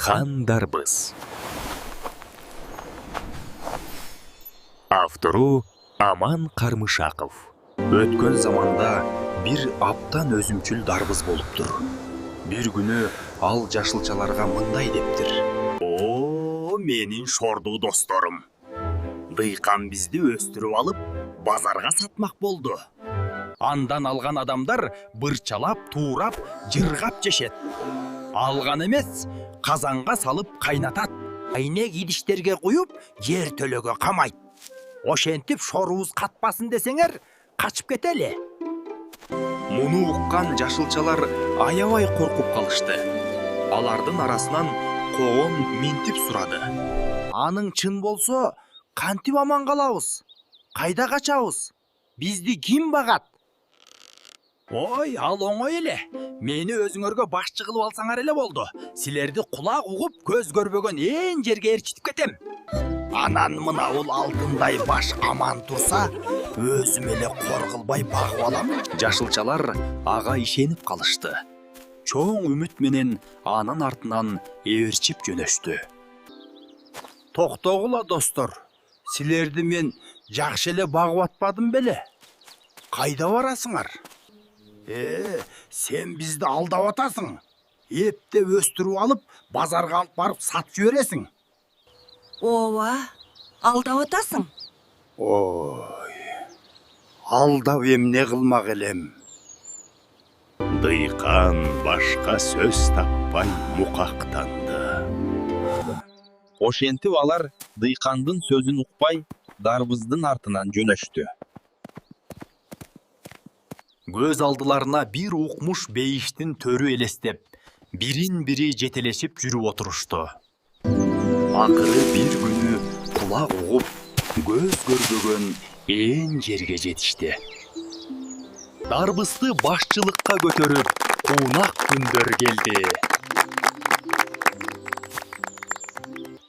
Хан Дарбыз. Автору Аман Кармышаков. Өткөн заманда бир аптан өзүмчүл дарбыз болуптур. Бир күнү ал жашылчаларга мындай дептир: "О, менин шордуу досторум. Дыйкан бизди өстүрүп алып, базарга сатмак болду. Андан алган адамдар бырчалап, туурап, жыргап жешет. Алган эмес, казанга салып кайнатат. Айнек идиштерге куюп, жер төлөгө камайт. Ошентип шорубуз катпасын десеңер, качып кетели." Муну уккан жашылчалар аябай коркуп калышты. Алардын арасынан коон минтип сурады: "Аның чын болсо, кантип аман калабыз? Кайда качабыз? Бизди ким багат?" "Ой, ал оңой эле. Мени өзүңөргө башчы кылып алсаңар эле болду. Силерди кулак угуп, көз көрбөгөн ээн жерге ээрчитип кетем. Анан мынабул алтындай баш аман турса, өзүм эле кор кылбай багып алам." Жашылчалар ага ишенип калышты. Чоң үмүт менен анын артынан ээрчип жөнөштү. "Токтогула достор, силерди мен жакшы эле багып атпадым беле? Кайда барасыңар? Сен бизди алдап атасың. Эптеп өстүрүп алып, базарга алып барып сатып жибересиң." Ооба, алдап атасың. "Ой, алдап эмне кылмак элем?" Дыйкан башка сөз таппай мукактанды. Ошентип алар дыйкандын сөзүн укпай дарбыздын артынан жөнөштү. Көз алдыларына бир укмуш бейиштин төрү элестеп, бирин бири жетелешип жүрүп отурушту. Акыры бир күнү кулак угуп, көз көрбөгөн ээн жерге жетишти. Дарбызды башчылыкка көтөрүп, куунак күндөр келди.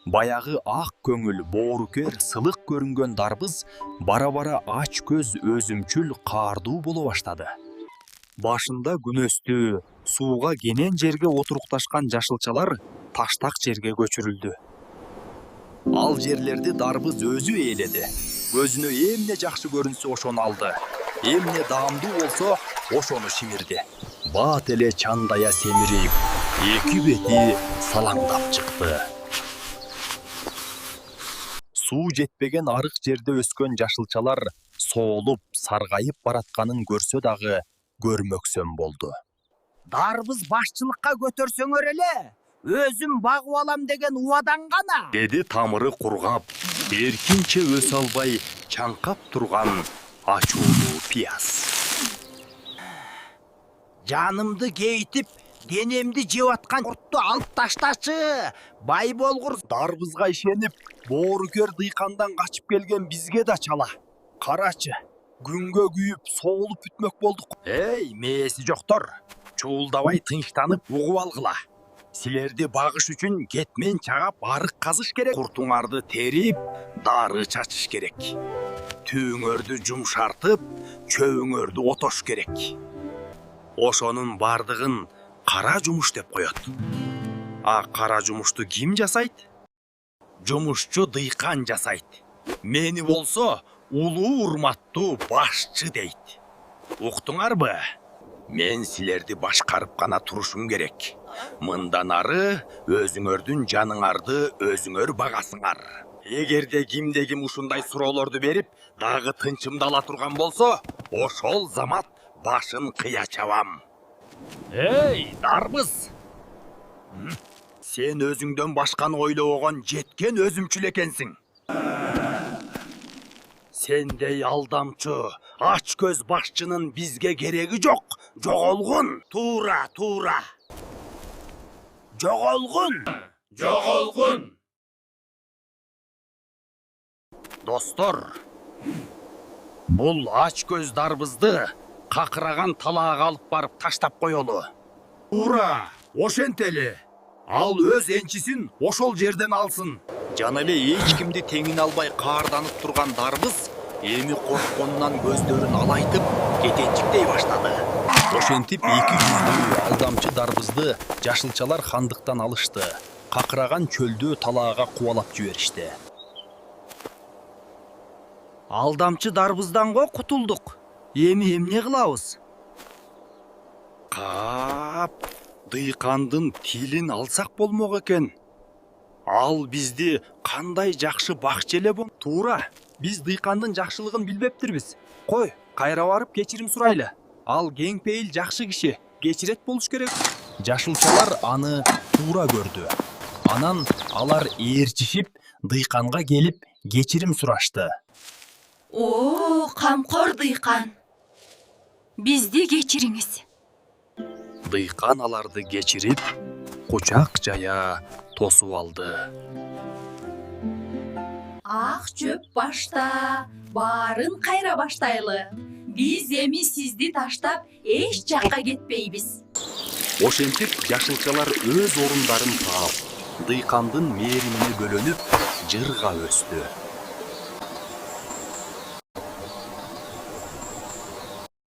Баягы ак көңүл, боорукер, сылык көрүнгөн дарбыз бара-бара ач көз, өзүмчүл, каардуу боло баштады. Башында күнөстүү, сууга кенен жерге отурукташкан жашылчалар таштак жерге көчүрүлдү. Ал жерлерди дарбыз өзү ээледи. Көзүнө эмне жакшы көрүнсө ошону алды. Эмне даамдуу болсо ошону шимирди. Бат эле чандая семирип, эки бети салаңдап чыкты. Суу жетпеген арык жерде өскөн жашылчалар соолуп, саргайып баратканын көрсө дагы көрмөксөн болду. "Дарбыз башчылыкка көтөрсөңөр эле, өзүм багып алам деген убадаң гана", деди тамыры кургап, эркинче өсө албай чаңкап турган ачуулуу пияз. "Жанымды кейитип, денемди жеп аткан куртту алып таштачы, бай болгур." Дарбызга ишенип, боорукер дыйкандан качып келген бизге да чала. Карачы, күнгө күйүп, соолуп бүтмөк болдук. "Эй, мээси жоктор, чуулдабай тынчтанып угуп алгыла. Силерди багыш үчүн кетмен чагап, арык казыш керек. Куртуңарды терип, дары чачыш керек. Түйүңөрдү жумшартып, чөбүңөрдү отош керек. Ошонун бардыгын кара жумуш деп коет. А кара жумушту ким жасайт? Жумушчу дыйкан жасайт. Мени болсо улуу урматтуу башчы дейт. Уктуңарбы? Мен силерди башкарып гана турушум керек. Мындан ары өзүңөрдүн жаныңарды өзүңөр багасыңар. Эгерде кимде ким ушундай суроолорду берип, дагы тынчымды ала турган болсо, ошол замат башын кыя чабам." "Эй, дарбыз! Сен өзүңдөн башканы ойлобогон жеткен өзүмчүл экенсиң. Сендей алдамчы, ач көз башчынын бизге кереги жок. Жоголгун!" "Туура, туура. Жоголгун! Жоголгун!" Достор, бул ач көз дарбызды какыраган талаага алып барып таштап коелу. "Туура, ошентели. Ал өз энчисин ошол жерден алсын." Жана эле эч кимди теңине албай каарданып турган дарбыз эми коркконунан көздөрүн алайтып, кетенчиктей баштады. Ошентип эки жүздүү алдамчы дарбызды жашылчалар хандыктан алышты. какыраган чөлдө талаага кубалап жиберишти. Алдамчы дарбыздан го кутулдук. Эми эмне кылабыз? Кап, дыйкандын тилин алсак болмок экен. Ал бизди кандай жакшы бакчы эле бом. Туура, биз дыйкандын жакшылыгын билбептирбиз. Кой, кайра барып кечирим сурайлы. Ал кең пейил жакшы киши, кечирет болуш керек. Жашылчалар аны туура көрдү. Анан алар ээрчишип, дыйканга келип, кечирим сурашты. О, камкор дыйкан. Бизди кечириңиз. Дыйкан аларды кечирип, кучак жая тосуп алды. Ак чөп башта, баарын кайра баштайлы. Биз эми сизди таштап эч жакка кетпейбиз. Ошентип жашылчалар өз орундарын таап, дыйкандын мээримине бөлөнүп, жырга өстү.